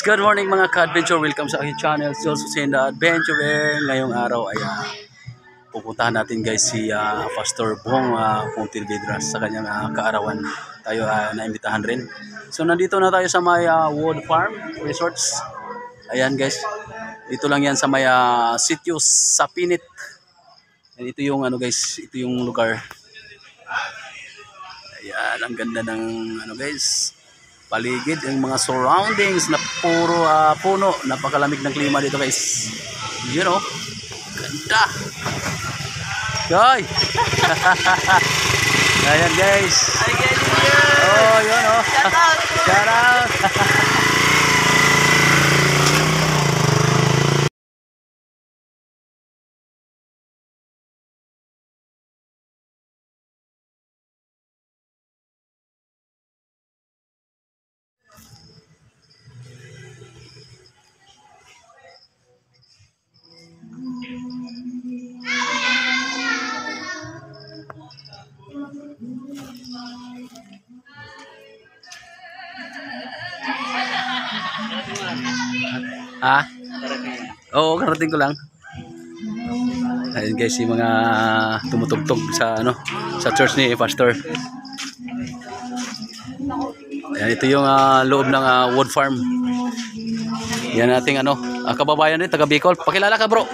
Good morning mga ka-adventure. Welcome sa aking channel, Joel Susenda Adventure. Ngayong araw ay pupuntahan natin guys si Pastor Bong Pontevedra sa kanyang kaarawan. Tayo naimbitahan rin. So nandito na tayo sa may Wood Farm Resorts. Ayan guys, dito lang yan sa may sitio Sapinit. And ito yung guys, ito yung lugar. Ayan, ang ganda ng guys, paligid, yung mga surroundings na puro puno. Napakalamig ng klima dito guys. You know, ganda. Yoy! Ayan guys. Oh, yun oh. Shout out. Oo, karating ko lang. Ayun guys, yung mga tumutugtog sa sa church ni Pastor. Ayan, ito yung loob ng Wood Farm. Yan nating kababayan rin, taga Bicol. Pakilala ka bro.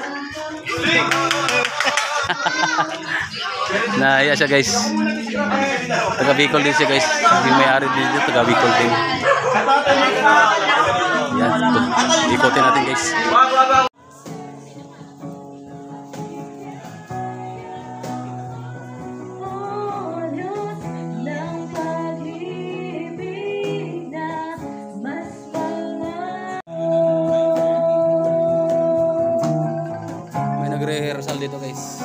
Iya siya guys. Taga Bicol din siya guys. Yung may-ari dito, taga Bicol din. Yan, ikotin natin guys. May nagre-rehearsal dito guys.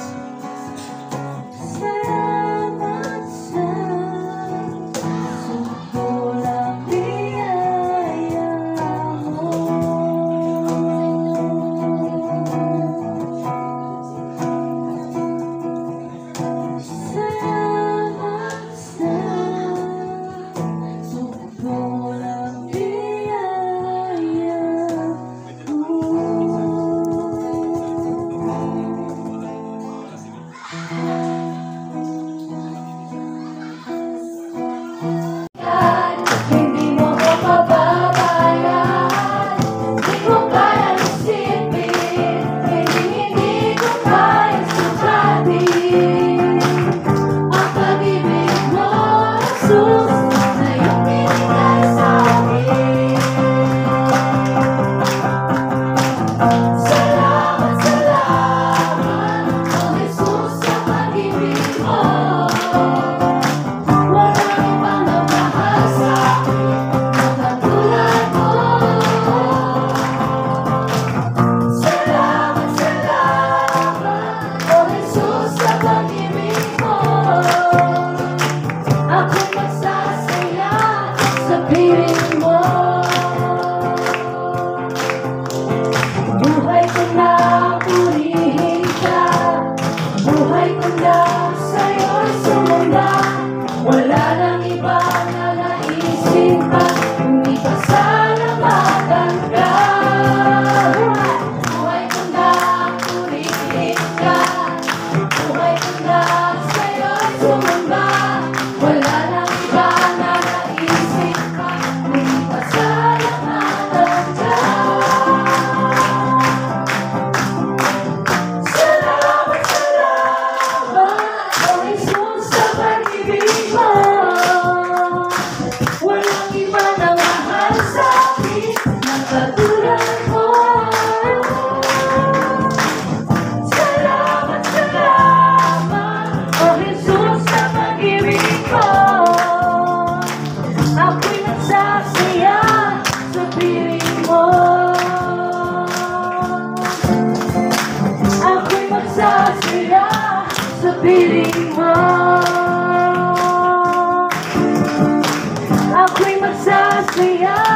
Ako'y magsasaya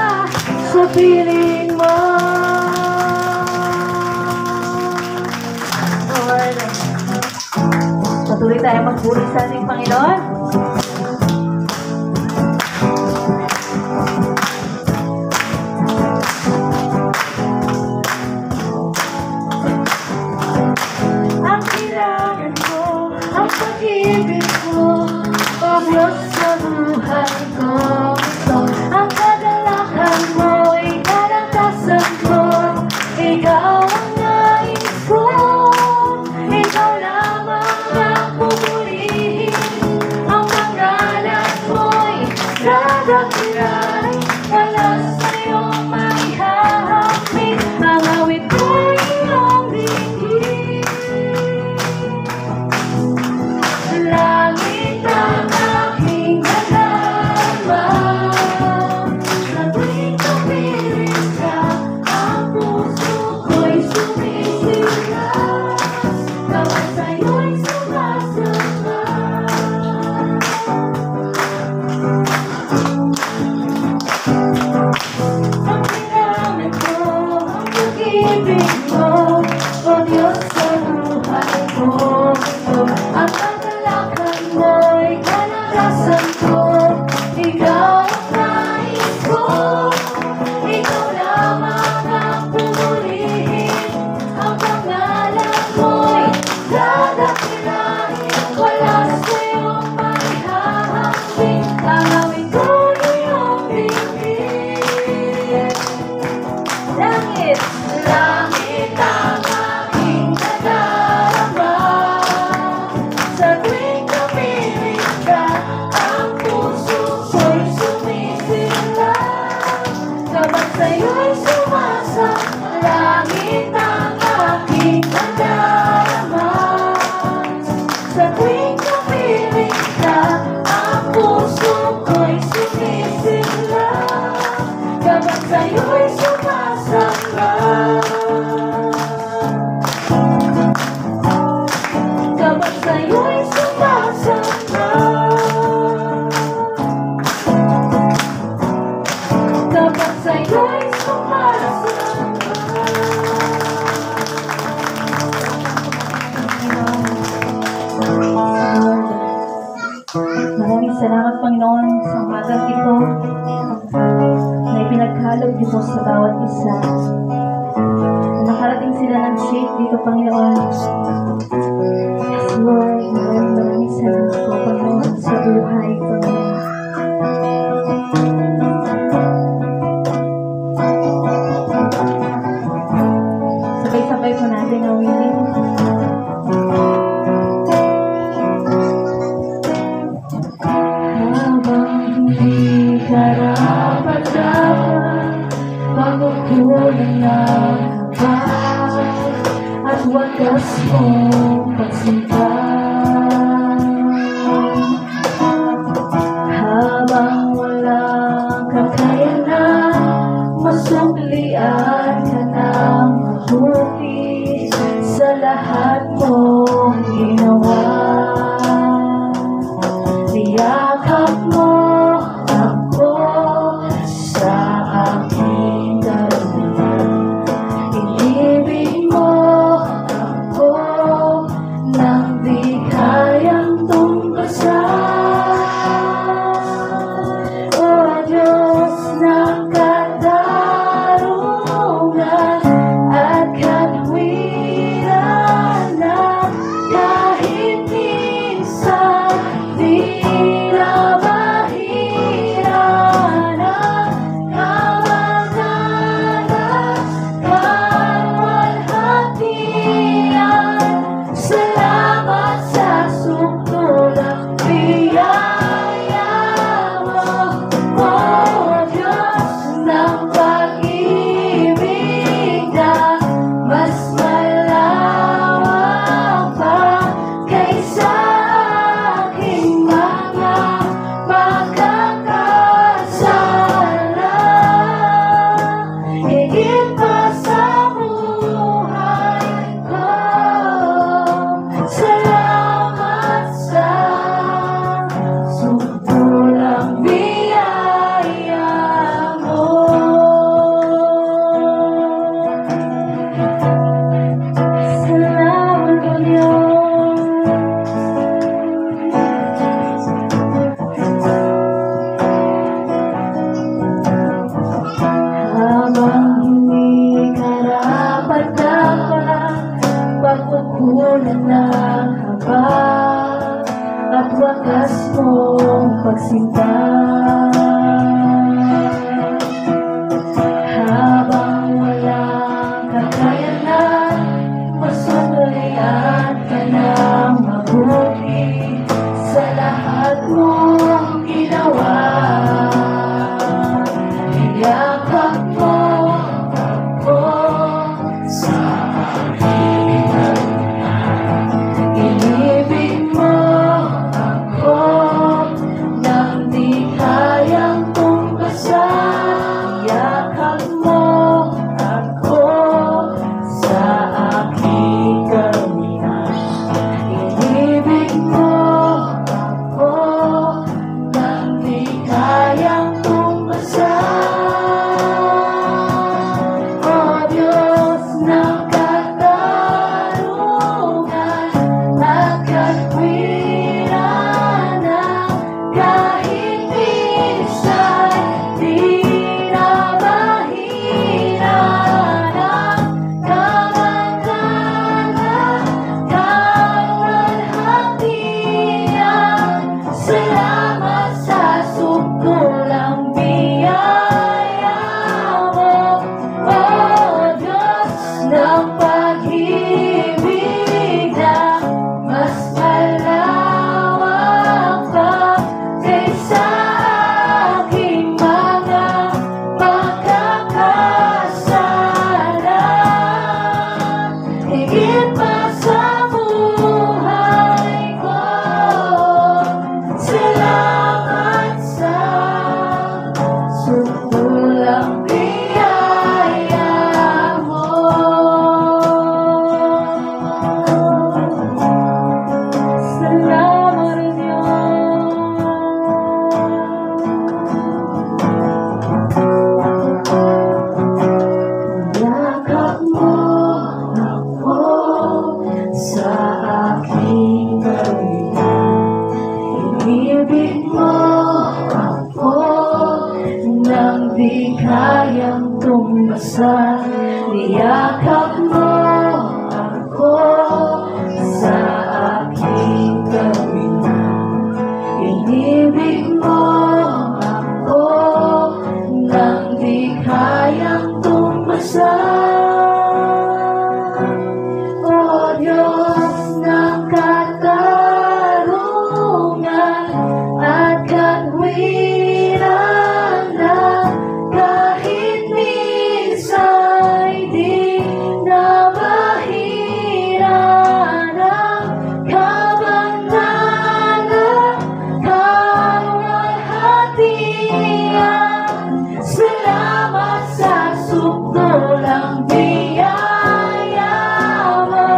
sa piling mo. Patuloy tayo magpuri sa ating Panginoon. dadakilan, wala sa'yong maihahambing. Ang awit ko'y iyong dinggin. Langit ang aking nadarama, sa tuwing tumirik ka, ang puso ko'y sumisigaw, bawat sa'yo'y sumasamba. Ang kailangan ko, ang pag-ibig mo, o Diyos sa buhay ko. Ang kagalakan mo'y kalarasan ko, ikaw ang nais ko. Ikaw lamang ang pupurihin, ang pangalan mo'y dadakilahin. Wala sa'yong maihahambing, ang awit ko'y iyong dinggin. Langit, langit ang aking nadarama, sa tuwing tumirik ka, ang puso ko'y sumisilaw, kapag sa'yo'y sumasang. Langit ang aking nadarama, sa tuwing tumirik ka, ang puso ko'y sumisilaw, kapag sa'yo'y sumasamba. Kapag sa'yo'y sumasamba. Kapag sa'yo'y sumasamba. Maraming salamat, Panginoon, sa umagang ito na ipinagkalog niyo po sa bawat isa. Nakarating sila ng safe dito, Panginoon. Yes, Lord, maraming salamat po, Panginoon, sa buhay, Panginoon. Sabay-sabay po natin awitin. Habang hindi karapat-dapat, pagkukulang ng habang at wagas mong pagsinta. Habang walang kakayanan, masuklian ka ng mabuti sa lahat mong ginawa. Niyakap mo ako sa aking karamdaman. Inibig mo ako nang di kayang tungkasan. O Diyos ng katarungan at katwiran, na kahit minsan di na mahiran ang kamanghanan, kaluwalhatian. Salamat sa sukdulang biyaya mo, O Diyos ng pag-ibig na mas malawak pa kaysa aking mga pagkakasala. Higit pa sa buhay ko, salamat sa sukdulang biyaya mo. Salamat, O Diyos. Habang hindi karapat-dapat, pagkukulan ng haba at wagas mong pagsinta. Habang walang kakayanan, masuklian ka ng mabuti sa lahat mong ginawa. Sukulang biyaya mo. Salamat Diyos. Yakap mo ako sa aking gawin. Inibig mo ako nang di kayang tumbasan. Niyakap mo ako sa aking gawin. Inibig mo ako nang di kayang tumbasan. O Diyos ng katarungan at katwiran na kahit minsa'y di na mahira ng kabanalan, kalwalhatian. Salamat sa sukdulang biyaya mo,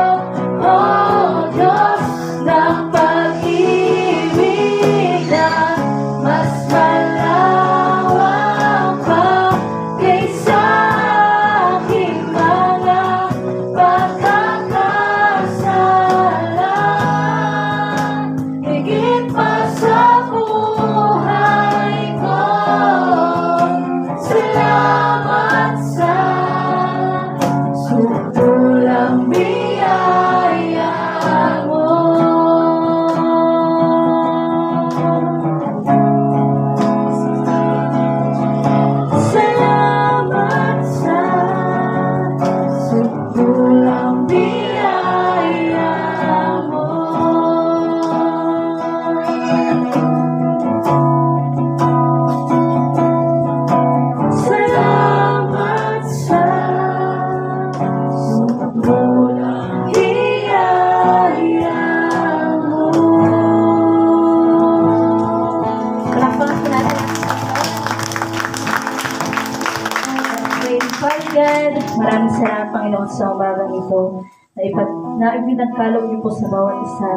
O Diyos ng pag-ibig na mas malawak pa kaysa aking mga pagkakasala. Higit pa sa buhay ko, salamat sa sukdulang biyaya mo. Salamat sa sukdulang biyaya mo. Salamat sa sukdulang biyaya mo. Kalakpakan po natin ang Panginoon. God, maraming salamat Panginoon sa umagang ito na ibinagkaloob niyo po sa bawat isa.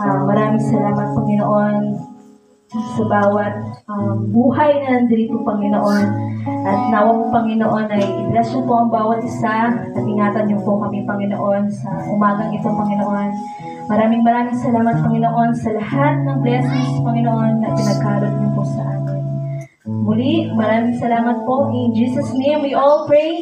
At maraming salamat Panginoon sa bawat buhay na nandito Panginoon. At nawa po Panginoon ay i-bless niyo po ang bawat isa at ingatan niyo po kami Panginoon sa umagang ito Panginoon. Maraming salamat Panginoon sa lahat ng blessings Panginoon na pinagkaloob niyo po sa amin. Muli, maraming salamat po. In Jesus' name we all pray.